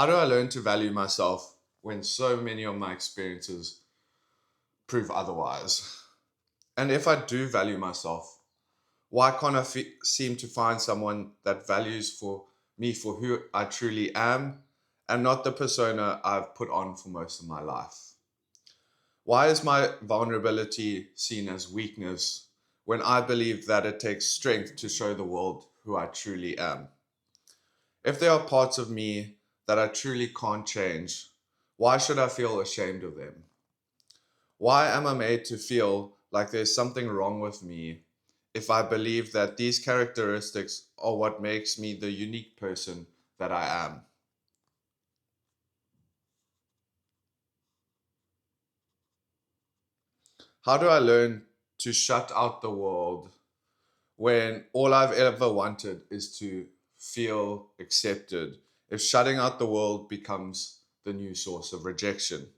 How do I learn to value myself when so many of my experiences prove otherwise? And if I do value myself, why can't I seem to find someone that values for me for who I truly am and not the persona I've put on for most of my life? Why is my vulnerability seen as weakness when I believe that it takes strength to show the world who I truly am? If there are parts of me that I truly can't change, why should I feel ashamed of them? Why am I made to feel like there's something wrong with me if I believe that these characteristics are what makes me the unique person that I am? How do I learn to shut out the world when all I've ever wanted is to feel accepted? If shutting out the world becomes the new source of rejection,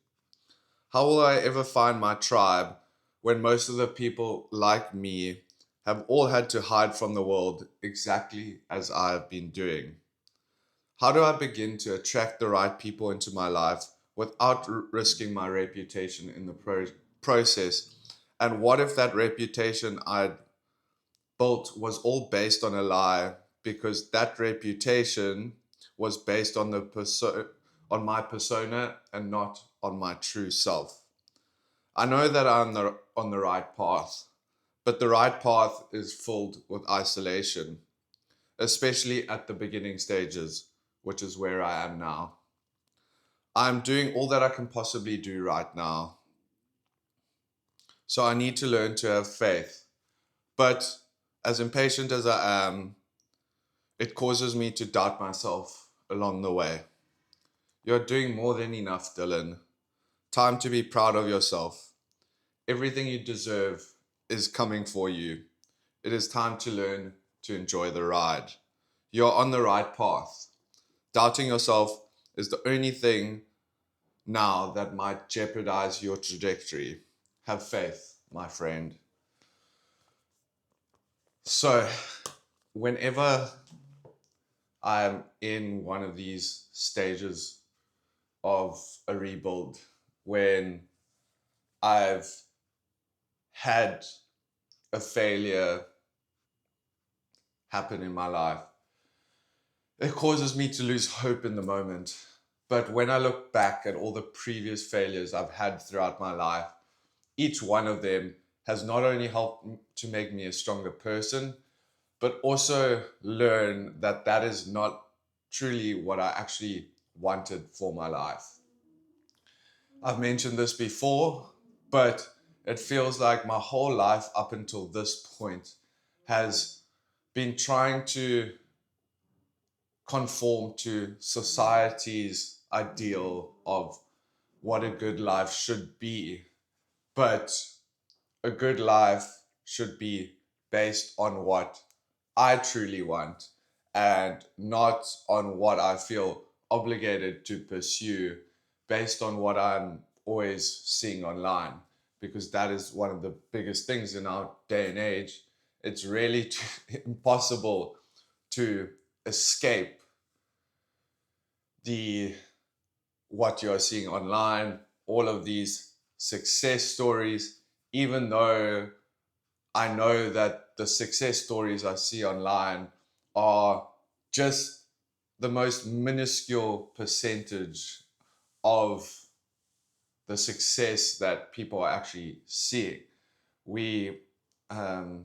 how will I ever find my tribe when most of the people like me have all had to hide from the world exactly as I've been doing? How do I begin to attract the right people into my life without risking my reputation in the process? And what if that reputation I'd built was all based on a lie because that reputation was based on on my persona and not on my true self? I know that I'm on the right path, but the right path is filled with isolation, especially at the beginning stages, which is where I am now. I'm doing all that I can possibly do right now, so I need to learn to have faith. But as impatient as I am, it causes me to doubt myself along the way. You're doing more than enough, Dylan. Time to be proud of yourself. Everything you deserve is coming for you. It is time to learn to enjoy the ride. You're on the right path. Doubting yourself is the only thing now that might jeopardize your trajectory. Have faith, my friend. So, whenever I'm in one of these stages of a rebuild, when I've had a failure happen in my life, it causes me to lose hope in the moment. But when I look back at all the previous failures I've had throughout my life, each one of them has not only helped to make me a stronger person, but also learn that that is not truly what I actually wanted for my life. I've mentioned this before, but it feels like my whole life up until this point has been trying to conform to society's ideal of what a good life should be. But a good life should be based on what I truly want and not on what I feel obligated to pursue based on what I'm always seeing online. Because that is one of the biggest things in our day and age. It's really impossible to escape the what you're seeing online, all of these success stories, even though I know that the success stories I see online are just the most minuscule percentage of the success that people are actually seeing. We um,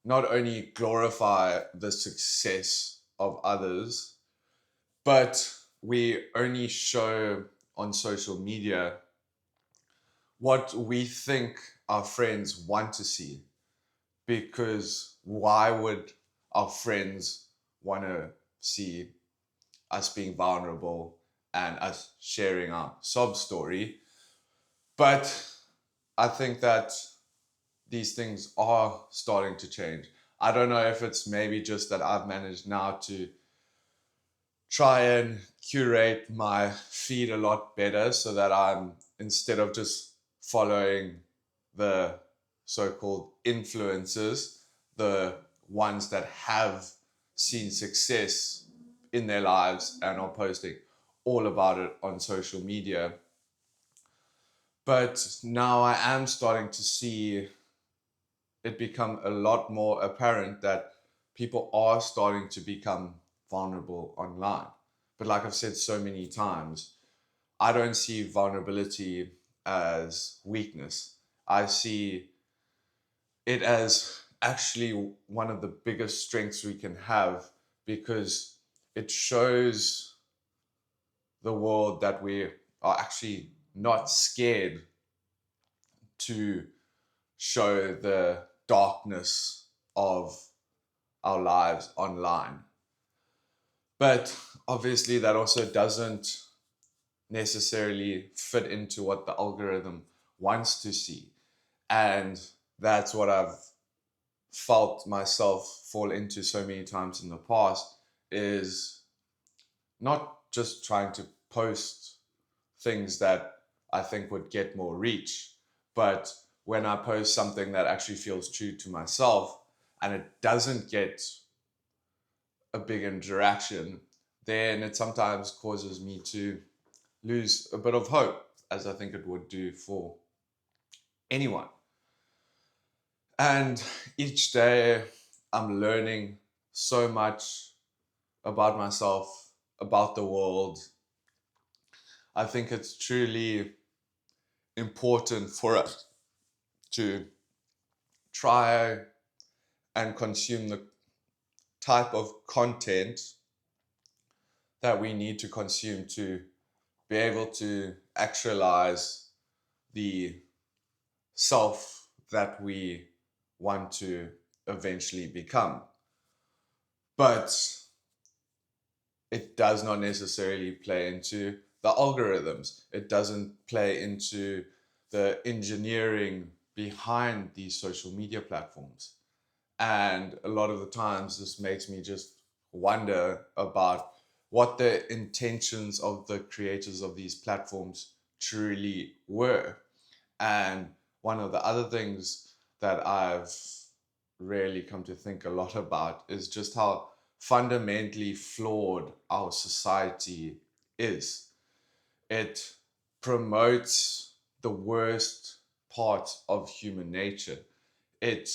not only glorify the success of others, but we only show on social media what we think our friends want to see. Because why would our friends want to see us being vulnerable and us sharing our sob story? But I think that these things are starting to change. I don't know if it's maybe just that I've managed now to try and curate my feed a lot better so that I'm, instead of just following the so-called influencers, the ones that have seen success in their lives and are posting all about it on social media. But now I am starting to see it become a lot more apparent that people are starting to become vulnerable online. But like I've said so many times, I don't see vulnerability as weakness. I see it as actually one of the biggest strengths we can have, because it shows the world that we are actually not scared to show the darkness of our lives online. But obviously, that also doesn't necessarily fit into what the algorithm wants to see. And that's what I've felt myself fall into so many times in the past, is not just trying to post things that I think would get more reach, but when I post something that actually feels true to myself and it doesn't get a big interaction, then it sometimes causes me to lose a bit of hope, as I think it would do for anyone. And each day I'm learning so much about myself, about the world. I think it's truly important for us to try and consume the type of content that we need to consume to be able to actualize the self that we want to eventually become. But it does not necessarily play into the algorithms. It doesn't play into the engineering behind these social media platforms. And a lot of the times, this makes me just wonder about what the intentions of the creators of these platforms truly were. And one of the other things that I've really come to think a lot about is just how fundamentally flawed our society is. It promotes the worst parts of human nature. It,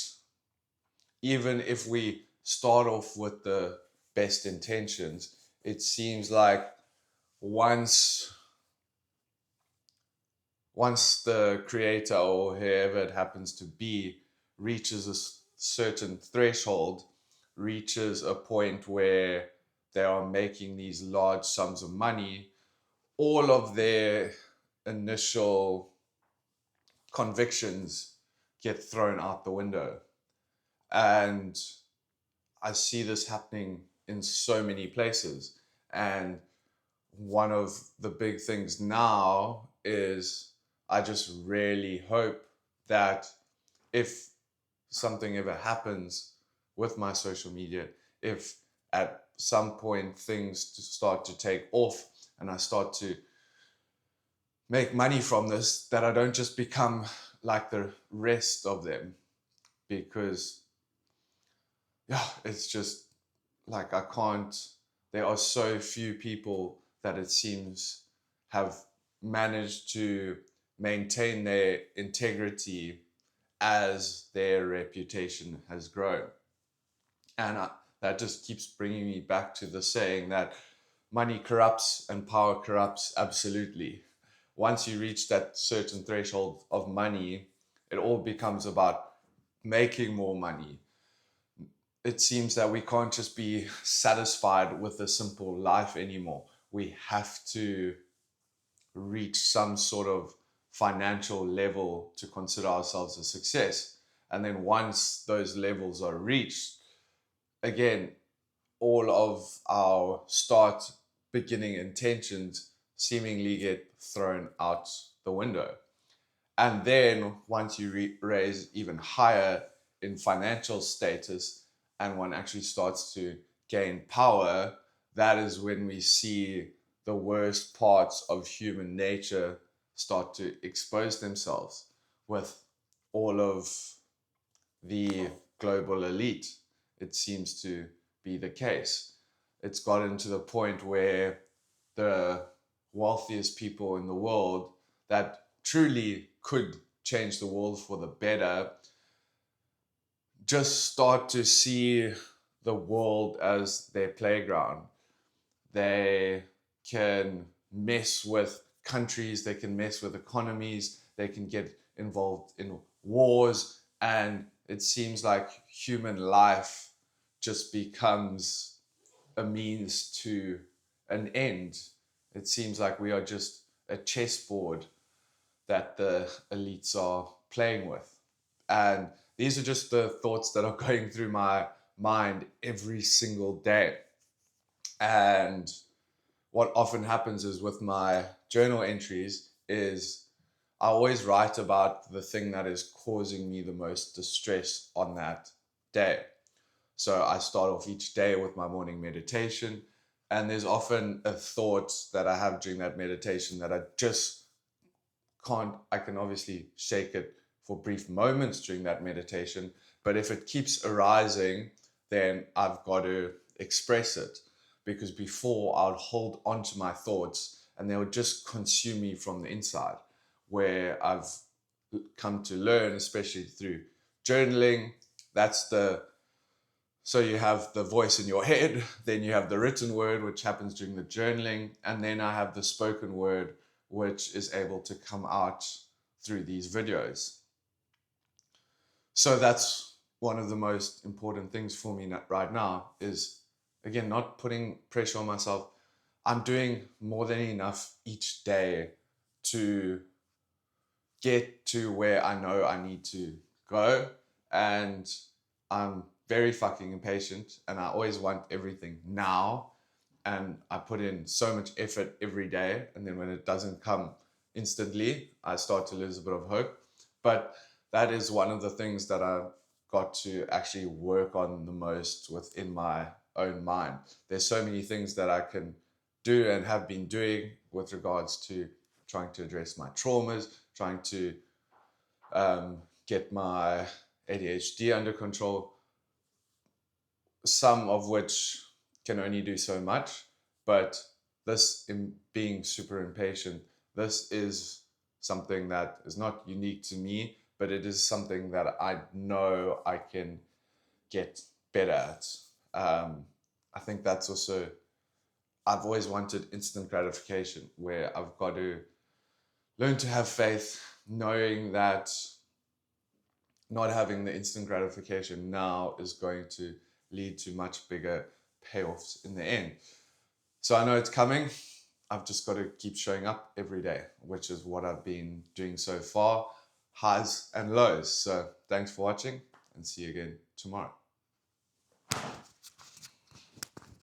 even if we start off with the best intentions, it seems like once once the creator or whoever it happens to be reaches a certain threshold, reaches a point where they are making these large sums of money, all of their initial convictions get thrown out the window. And I see this happening in so many places. And one of the big things now is I just really hope that if something ever happens with my social media, if at some point things start to take off and I start to make money from this, that I don't just become like the rest of them. Because yeah, it's just like I can't, there are so few people that it seems have managed to maintain their integrity as their reputation has grown. And that just keeps bringing me back to the saying that money corrupts and power corrupts absolutely. Once you reach that certain threshold of money, it all becomes about making more money. It seems that we can't just be satisfied with a simple life anymore. We have to reach some sort of financial level to consider ourselves a success. And then once those levels are reached, again, all of our start beginning intentions seemingly get thrown out the window. And then once you raise even higher in financial status and one actually starts to gain power, that is when we see the worst parts of human nature start to expose themselves with all of the global elite. It seems to be the case. it's gotten to the point where the wealthiest people in the world that truly could change the world for the better just start to see the world as their playground. They can mess with countries, they can mess with economies, they can get involved in wars, and it seems like human life just becomes a means to an end. It seems like we are just a chessboard that the elites are playing with. And these are just the thoughts that are going through my mind every single day. And what often happens is with my journal entries is I always write about the thing that is causing me the most distress on that day. So I start off each day with my morning meditation, and there's often a thought that I have during that meditation that I just can't, I can obviously shake it for brief moments during that meditation, but if it keeps arising, then I've got to express it, because before I would hold on to my thoughts and they would just consume me from the inside. Where I've come to learn, especially through journaling, that's the so you have the voice in your head, then you have the written word, which happens during the journaling, and then I have the spoken word, which is able to come out through these videos. So that's one of the most important things for me right now is, again, not putting pressure on myself. I'm doing more than enough each day to get to where I know I need to go. And I'm very fucking impatient and I always want everything now. And I put in so much effort every day. And then when it doesn't come instantly, I start to lose a bit of hope. But that is one of the things that I've got to actually work on the most within my own mind. There's so many things that I can do and have been doing with regards to trying to address my traumas, trying to get my ADHD under control, some of which can only do so much. But this, in being super impatient, this is something that is not unique to me, but it is something that I know I can get better at. I think that's also, I've always wanted instant gratification, where I've got to learn to have faith, knowing that not having the instant gratification now is going to lead to much bigger payoffs in the end. So I know it's coming. I've just got to keep showing up every day, which is what I've been doing so far, highs and lows. So thanks for watching and see you again tomorrow.